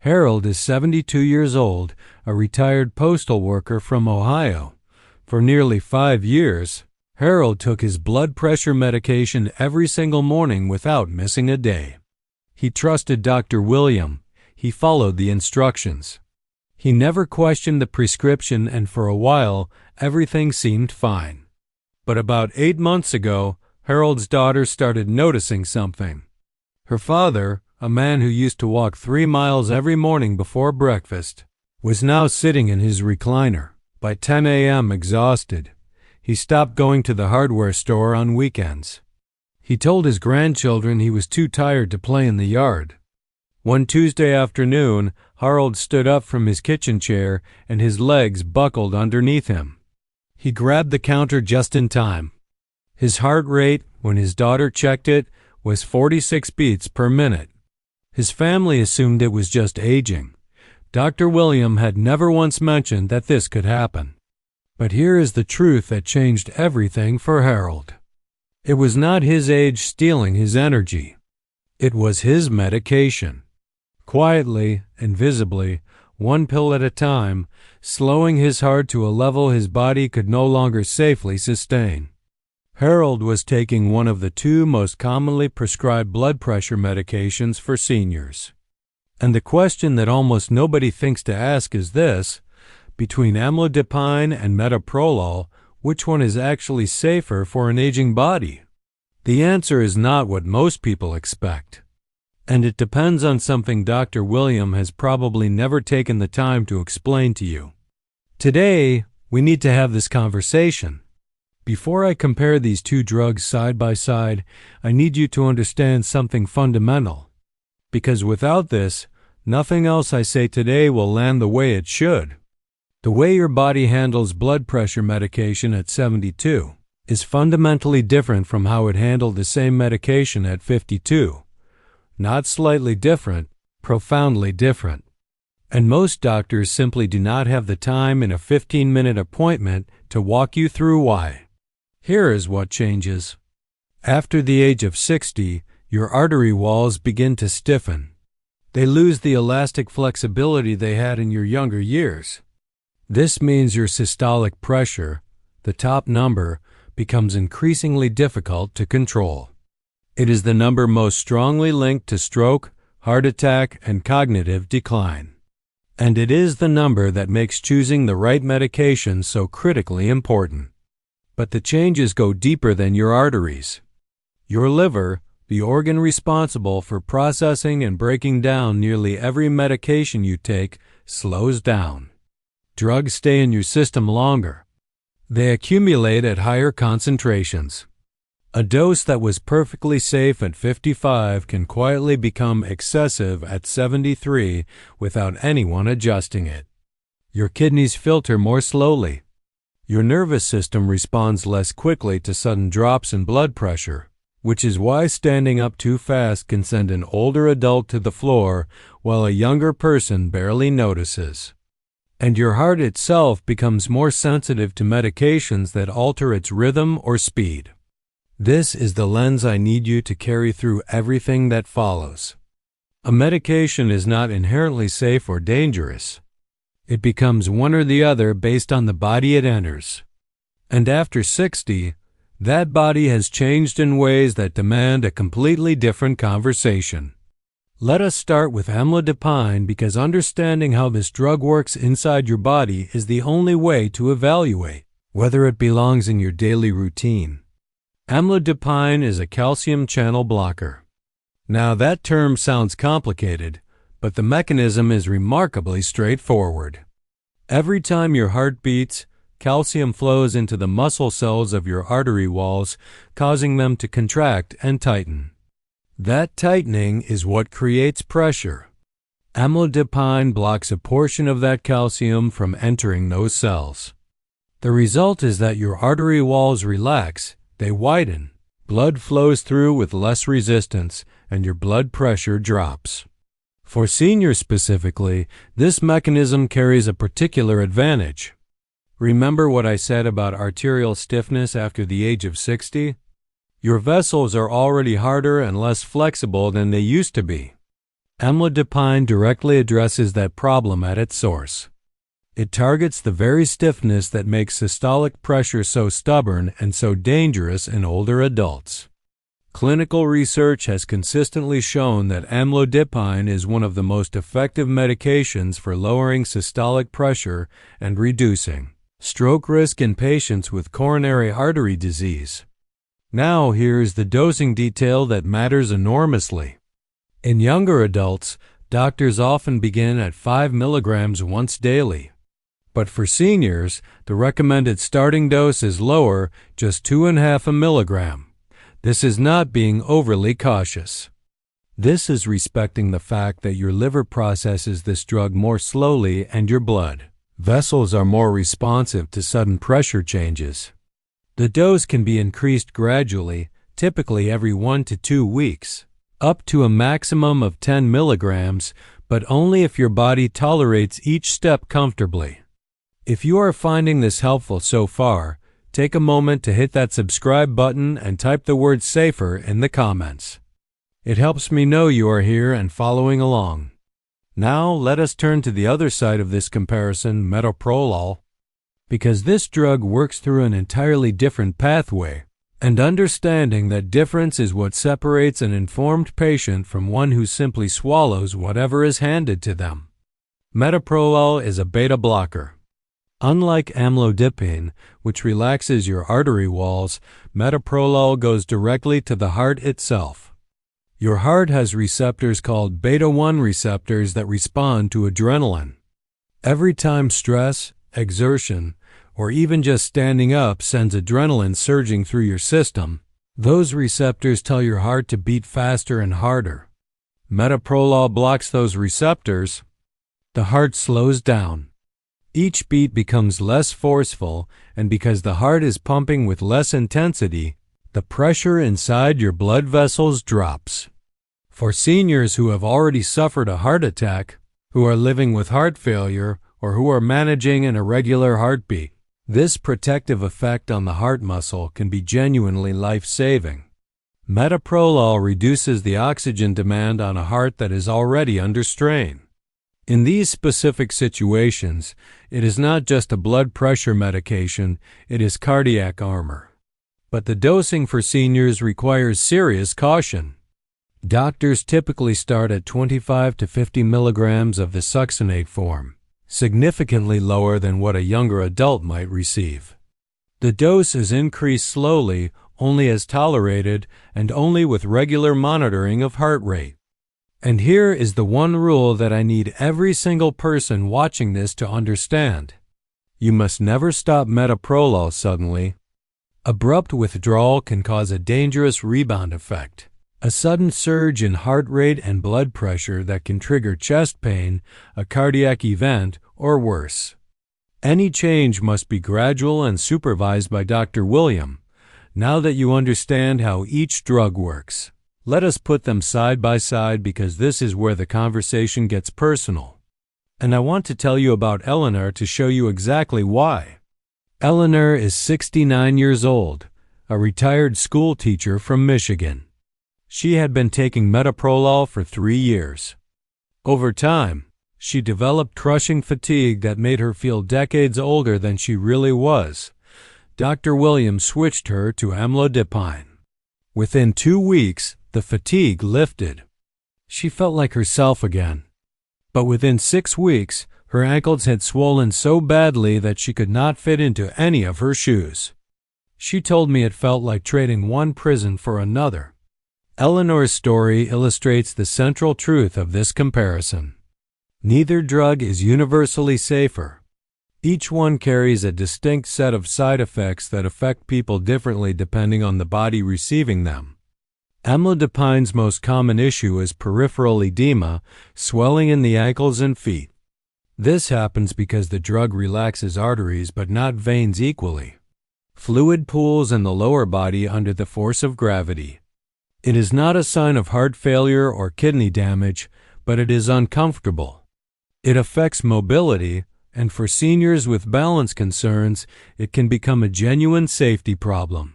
Harold is 72 years old, a retired postal worker from Ohio. For nearly 5 years, Harold took his blood pressure medication every single morning without missing a day. He trusted Dr. William. He followed the instructions. He never questioned the prescription, and for a while, everything seemed fine. But about 8 months ago, Harold's daughter started noticing something. Her father, a man who used to walk 3 miles every morning before breakfast, was now sitting in his recliner. By 10 a.m., exhausted, he stopped going to the hardware store on weekends. He told his grandchildren he was too tired to play in the yard. One Tuesday afternoon, Harold stood up from his kitchen chair and his legs buckled underneath him. He grabbed the counter just in time. His heart rate, when his daughter checked it, was 46 beats per minute. His family assumed it was just aging. Dr. William had never once mentioned that this could happen. But here is the truth that changed everything for Harold. It was not his age stealing his energy. It was his medication. Quietly and visibly, one pill at a time, slowing his heart to a level his body could no longer safely sustain. Harold was taking one of the 2 most commonly prescribed blood pressure medications for seniors. And the question that almost nobody thinks to ask is this: between Amlodipine and Metoprolol, which one is actually safer for an aging body? The answer is not what most people expect. And it depends on something Dr. William has probably never taken the time to explain to you. Today, we need to have this conversation. Before I compare these 2 drugs side by side, I need you to understand something fundamental. Because without this, nothing else I say today will land the way it should. The way your body handles blood pressure medication at 72 is fundamentally different from how it handled the same medication at 52. Not slightly different, profoundly different. And most doctors simply do not have the time in a 15-minute appointment to walk you through why. Here is what changes. After the age of 60, your artery walls begin to stiffen. They lose the elastic flexibility they had in your younger years. This means your systolic pressure, the top number, becomes increasingly difficult to control. It is the number most strongly linked to stroke, heart attack, and cognitive decline. And it is the number that makes choosing the right medication so critically important. But the changes go deeper than your arteries. Your liver, the organ responsible for processing and breaking down nearly every medication you take, slows down. Drugs stay in your system longer. They accumulate at higher concentrations. A dose that was perfectly safe at 55 can quietly become excessive at 73 without anyone adjusting it. Your kidneys filter more slowly. Your nervous system responds less quickly to sudden drops in blood pressure, which is why standing up too fast can send an older adult to the floor while a younger person barely notices. And your heart itself becomes more sensitive to medications that alter its rhythm or speed. This is the lens I need you to carry through everything that follows. A medication is not inherently safe or dangerous. It becomes one or the other based on the body it enters. And after 60, that body has changed in ways that demand a completely different conversation. Let us start with Amlodipine because understanding how this drug works inside your body is the only way to evaluate whether it belongs in your daily routine. Amlodipine is a calcium channel blocker. Now that term sounds complicated, but the mechanism is remarkably straightforward. Every time your heart beats, calcium flows into the muscle cells of your artery walls, causing them to contract and tighten. That tightening is what creates pressure. Amlodipine blocks a portion of that calcium from entering those cells. The result is that your artery walls relax, they widen, blood flows through with less resistance, and your blood pressure drops. For seniors specifically, this mechanism carries a particular advantage. Remember what I said about arterial stiffness after the age of 60? Your vessels are already harder and less flexible than they used to be. Amlodipine directly addresses that problem at its source. It targets the very stiffness that makes systolic pressure so stubborn and so dangerous in older adults. Clinical research has consistently shown that amlodipine is one of the most effective medications for lowering systolic pressure and reducing stroke risk in patients with coronary artery disease. Now here is the dosing detail that matters enormously. In younger adults, doctors often begin at 5 milligrams once daily. But for seniors, the recommended starting dose is lower, just 2.5 milligrams. This is not being overly cautious. This is respecting the fact that your liver processes this drug more slowly and your blood vessels are more responsive to sudden pressure changes. The dose can be increased gradually, typically every 1 to 2 weeks, up to a maximum of 10 milligrams, but only if your body tolerates each step comfortably. If you are finding this helpful so far, take a moment to hit that subscribe button and type the word SAFER in the comments. It helps me know you are here and following along. Now let us turn to the other side of this comparison, metoprolol. Because this drug works through an entirely different pathway, and understanding that difference is what separates an informed patient from one who simply swallows whatever is handed to them. Metoprolol is a beta blocker. Unlike amlodipine, which relaxes your artery walls, metoprolol goes directly to the heart itself. Your heart has receptors called beta-1 receptors that respond to adrenaline. Every time stress, exertion, or even just standing up sends adrenaline surging through your system, those receptors tell your heart to beat faster and harder. Metoprolol blocks those receptors. The heart slows down. Each beat becomes less forceful, and because the heart is pumping with less intensity, the pressure inside your blood vessels drops. For seniors who have already suffered a heart attack, who are living with heart failure, or who are managing an irregular heartbeat, this protective effect on the heart muscle can be genuinely life-saving. Metoprolol reduces the oxygen demand on a heart that is already under strain. In these specific situations, it is not just a blood pressure medication, it is cardiac armor. But the dosing for seniors requires serious caution. Doctors typically start at 25 to 50 milligrams of the succinate form, significantly lower than what a younger adult might receive. The dose is increased slowly, only as tolerated, and only with regular monitoring of heart rate. And here is the one rule that I need every single person watching this to understand. You must never stop metoprolol suddenly. Abrupt withdrawal can cause a dangerous rebound effect, a sudden surge in heart rate and blood pressure that can trigger chest pain, a cardiac event, or worse. Any change must be gradual and supervised by Dr. William. Now that you understand how each drug works, let us put them side by side because this is where the conversation gets personal. And I want to tell you about Eleanor to show you exactly why. Eleanor is 69 years old, a retired school teacher from Michigan. She had been taking metoprolol for 3 years. Over time, she developed crushing fatigue that made her feel decades older than she really was. Dr. William switched her to amlodipine. Within 2 weeks, the fatigue lifted. She felt like herself again. But within 6 weeks, her ankles had swollen so badly that she could not fit into any of her shoes. She told me it felt like trading one prison for another. Eleanor's story illustrates the central truth of this comparison. Neither drug is universally safer. Each one carries a distinct set of side effects that affect people differently depending on the body receiving them. Amlodipine's most common issue is peripheral edema, swelling in the ankles and feet. This happens because the drug relaxes arteries but not veins equally. Fluid pools in the lower body under the force of gravity. It is not a sign of heart failure or kidney damage, but it is uncomfortable. It affects mobility, and for seniors with balance concerns, it can become a genuine safety problem.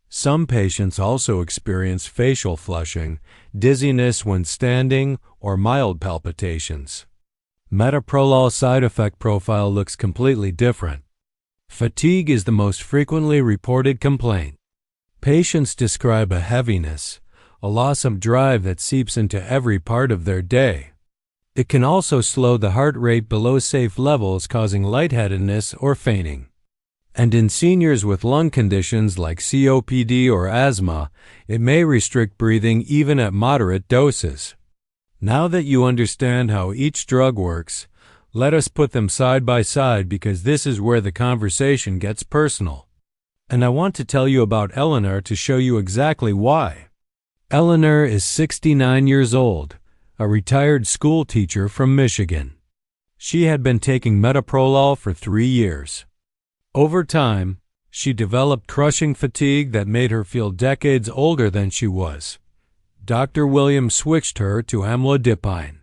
Some patients also experience facial flushing, dizziness when standing, or mild palpitations. Metoprolol side effect profile looks completely different. Fatigue is the most frequently reported complaint. Patients describe a heaviness, a loss of drive that seeps into every part of their day. It can also slow the heart rate below safe levels, causing lightheadedness or fainting. And in seniors with lung conditions like COPD or asthma, it may restrict breathing even at moderate doses. Now that you understand how each drug works, let us put them side by side, because this is where the conversation gets personal. And I want to tell you about Eleanor to show you exactly why. Eleanor is 69 years old, a retired school teacher from Michigan. She had been taking metoprolol for 3 years. Over time, she developed crushing fatigue that made her feel decades older than she was. Dr. Williams switched her to amlodipine.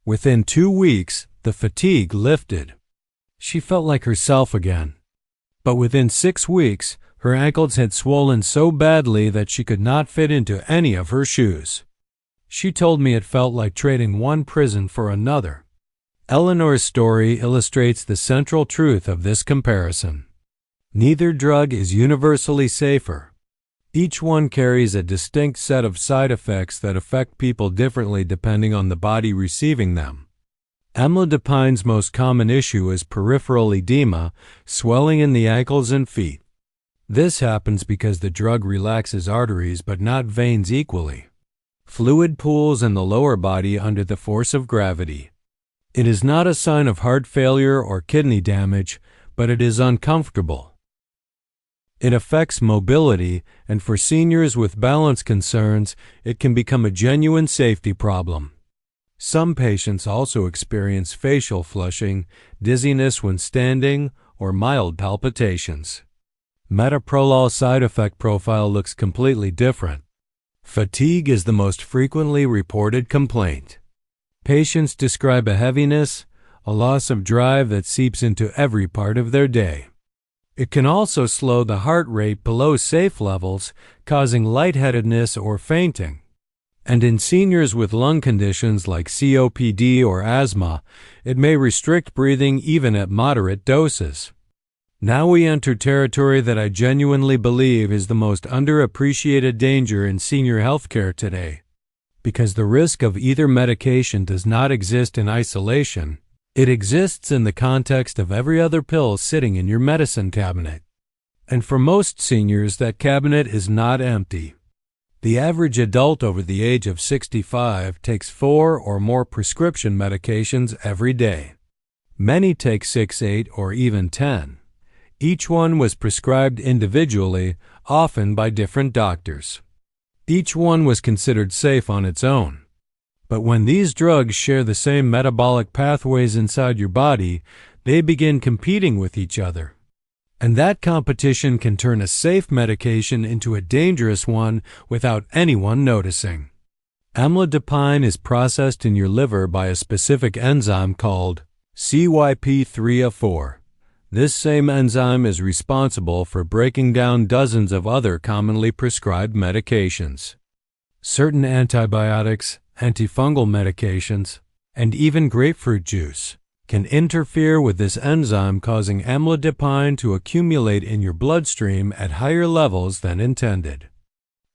Within 2 weeks, the fatigue lifted. She felt like herself again. But within 6 weeks, her ankles had swollen so badly that she could not fit into any of her shoes. She told me it felt like trading one prison for another. Eleanor's story illustrates the central truth of this comparison. Neither drug is universally safer. Each one carries a distinct set of side effects that affect people differently depending on the body receiving them. Amlodipine's most common issue is peripheral edema, swelling in the ankles and feet. This happens because the drug relaxes arteries but not veins equally. Fluid pools in the lower body under the force of gravity. It is not a sign of heart failure or kidney damage, but it is uncomfortable. It affects mobility, and for seniors with balance concerns, it can become a genuine safety problem. Some patients also experience facial flushing, dizziness when standing, or mild palpitations. Metoprolol side effect profile looks completely different. Fatigue is the most frequently reported complaint. Patients describe a heaviness, a loss of drive that seeps into every part of their day. It can also slow the heart rate below safe levels, causing lightheadedness or fainting. And in seniors with lung conditions like COPD or asthma, it may restrict breathing even at moderate doses. Now we enter territory that I genuinely believe is the most underappreciated danger in senior healthcare today. Because the risk of either medication does not exist in isolation, it exists in the context of every other pill sitting in your medicine cabinet. And for most seniors, that cabinet is not empty. The average adult over the age of 65 takes 4 or more prescription medications every day. Many take 6, 8, or even 10. Each one was prescribed individually, often by different doctors. Each one was considered safe on its own. But when these drugs share the same metabolic pathways inside your body, they begin competing with each other. And that competition can turn a safe medication into a dangerous one without anyone noticing. Amlodipine is processed in your liver by a specific enzyme called CYP3A4. This same enzyme is responsible for breaking down dozens of other commonly prescribed medications. Certain antibiotics, antifungal medications, and even grapefruit juice can interfere with this enzyme, causing amlodipine to accumulate in your bloodstream at higher levels than intended.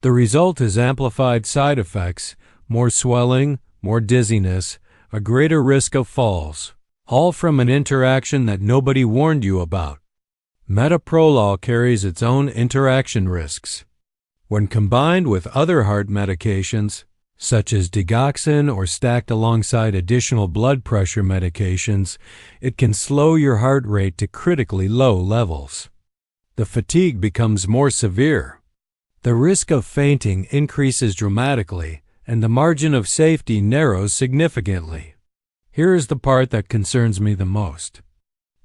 The result is amplified side effects, more swelling, more dizziness, a greater risk of falls, all from an interaction that nobody warned you about. Metoprolol carries its own interaction risks. When combined with other heart medications, such as digoxin or stacked alongside additional blood pressure medications, it can slow your heart rate to critically low levels. The fatigue becomes more severe. The risk of fainting increases dramatically, and the margin of safety narrows significantly. Here is the part that concerns me the most.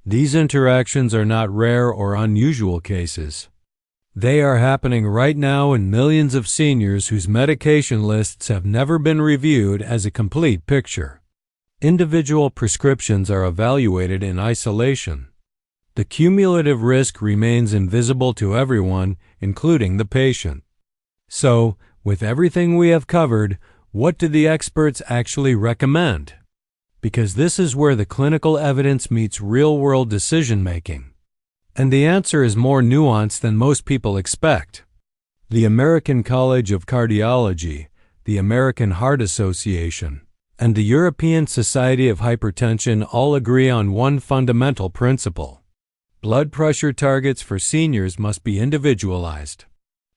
These interactions are not rare or unusual cases. They are happening right now in millions of seniors whose medication lists have never been reviewed as a complete picture. Individual prescriptions are evaluated in isolation. The cumulative risk remains invisible to everyone, including the patient. So, with everything we have covered, what do the experts actually recommend? Because this is where the clinical evidence meets real-world decision-making. And the answer is more nuanced than most people expect. The American College of Cardiology, the American Heart Association, and the European Society of Hypertension all agree on one fundamental principle. Blood pressure targets for seniors must be individualized.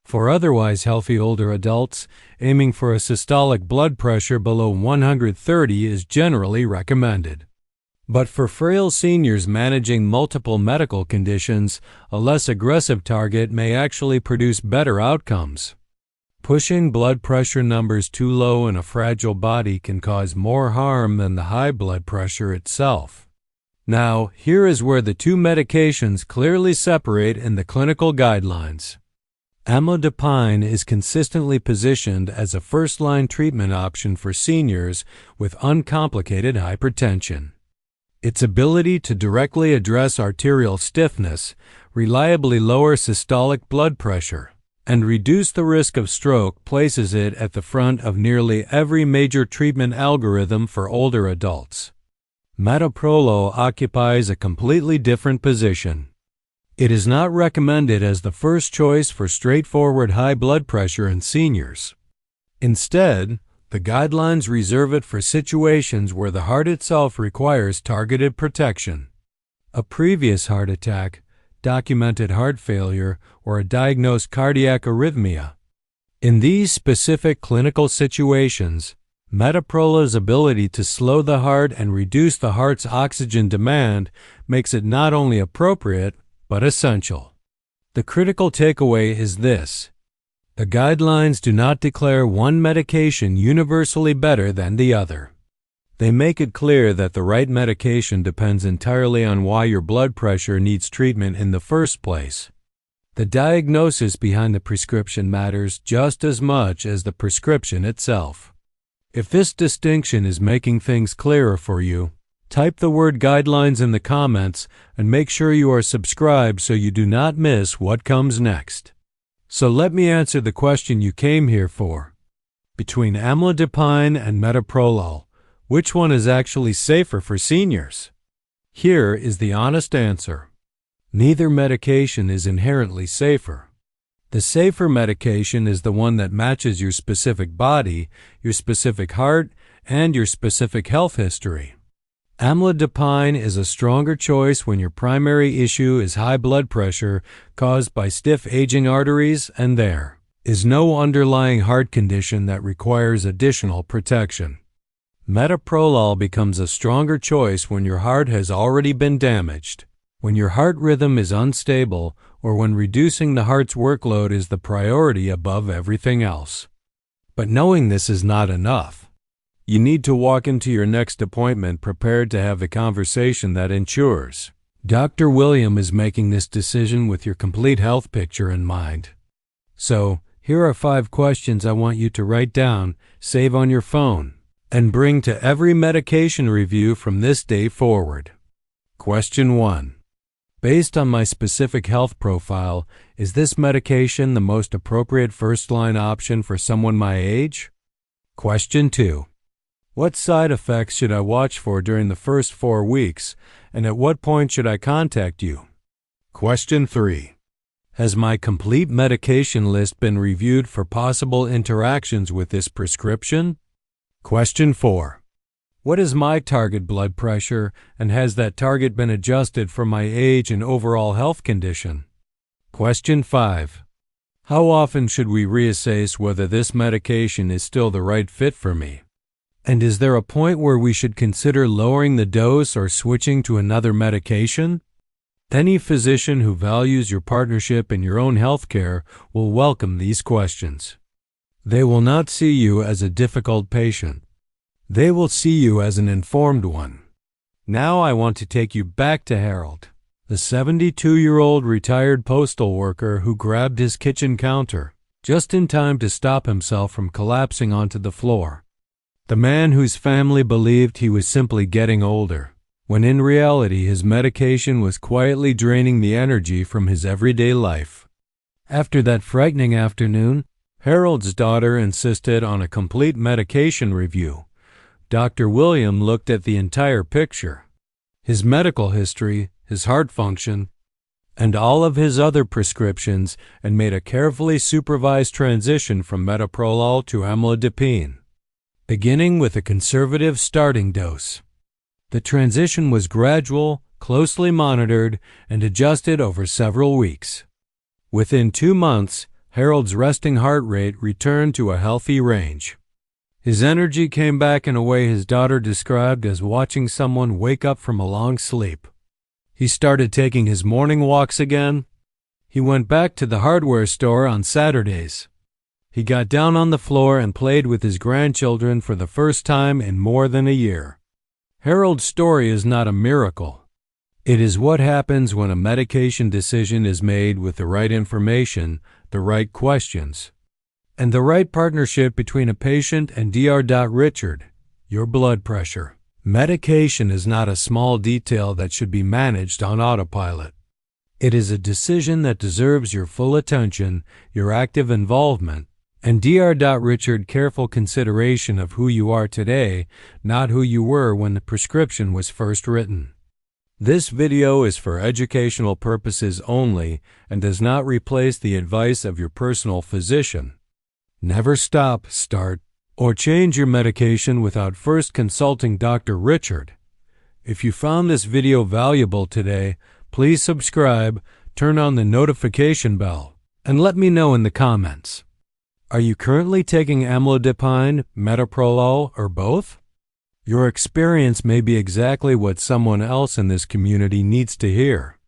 For otherwise healthy older adults, aiming for a systolic blood pressure below 130 is generally recommended. But for frail seniors managing multiple medical conditions, a less aggressive target may actually produce better outcomes. Pushing blood pressure numbers too low in a fragile body can cause more harm than the high blood pressure itself. Now, here is where the two medications clearly separate in the clinical guidelines. Amlodipine is consistently positioned as a first-line treatment option for seniors with uncomplicated hypertension. Its ability to directly address arterial stiffness, reliably lower systolic blood pressure, and reduce the risk of stroke places it at the front of nearly every major treatment algorithm for older adults. Metoprolol occupies a completely different position. It is not recommended as the first choice for straightforward high blood pressure in seniors. Instead, the guidelines reserve it for situations where the heart itself requires targeted protection. A previous heart attack, documented heart failure, or a diagnosed cardiac arrhythmia. In these specific clinical situations, Metoprolol's ability to slow the heart and reduce the heart's oxygen demand makes it not only appropriate, but essential. The critical takeaway is this: the guidelines do not declare one medication universally better than the other. They make it clear that the right medication depends entirely on why your blood pressure needs treatment in the first place. The diagnosis behind the prescription matters just as much as the prescription itself. If this distinction is making things clearer for you, type the word guidelines in the comments and make sure you are subscribed so you do not miss what comes next. So let me answer the question you came here for. Between amlodipine and metoprolol, which one is actually safer for seniors? Here is the honest answer. Neither medication is inherently safer. The safer medication is the one that matches your specific body, your specific heart, and your specific health history. Amlodipine is a stronger choice when your primary issue is high blood pressure caused by stiff aging arteries and there is no underlying heart condition that requires additional protection. Metoprolol becomes a stronger choice when your heart has already been damaged, when your heart rhythm is unstable, or when reducing the heart's workload is the priority above everything else. But knowing this is not enough. You need to walk into your next appointment prepared to have the conversation that ensures Dr. William is making this decision with your complete health picture in mind. So, here are 5 questions I want you to write down, save on your phone, and bring to every medication review from this day forward. Question 1. Based on my specific health profile, is this medication the most appropriate first-line option for someone my age? Question 2. What side effects should I watch for during the first 4 weeks, and at what point should I contact you? Question 3. Has my complete medication list been reviewed for possible interactions with this prescription? Question 4. What is my target blood pressure, and has that target been adjusted for my age and overall health condition? Question 5. How often should we reassess whether this medication is still the right fit for me? And is there a point where we should consider lowering the dose or switching to another medication? Any physician who values your partnership in your own health care will welcome these questions. They will not see you as a difficult patient. They will see you as an informed one. Now I want to take you back to Harold, the 72-year-old retired postal worker who grabbed his kitchen counter just in time to stop himself from collapsing onto the floor. The man whose family believed he was simply getting older, when in reality his medication was quietly draining the energy from his everyday life. After that frightening afternoon, Harold's daughter insisted on a complete medication review. Dr. William looked at the entire picture, his medical history, his heart function, and all of his other prescriptions, and made a carefully supervised transition from Metoprolol to Amlodipine, beginning with a conservative starting dose. The transition was gradual, closely monitored, and adjusted over several weeks. Within 2 months, Harold's resting heart rate returned to a healthy range. His energy came back in a way his daughter described as watching someone wake up from a long sleep. He started taking his morning walks again. He went back to the hardware store on Saturdays. He got down on the floor and played with his grandchildren for the first time in more than a year. Harold's story is not a miracle. It is what happens when a medication decision is made with the right information, the right questions, and the right partnership between a patient and Dr.Richard, your blood pressure. Medication is not a small detail that should be managed on autopilot. It is a decision that deserves your full attention, your active involvement, and Dr.Richard careful consideration of who you are today, not who you were when the prescription was first written. This video is for educational purposes only and does not replace the advice of your personal physician. Never stop, start, or change your medication without first consulting Dr. Richard. If you found this video valuable today, please subscribe, turn on the notification bell, and let me know in the comments. Are you currently taking Amlodipine, Metoprolol, or both? Your experience may be exactly what someone else in this community needs to hear.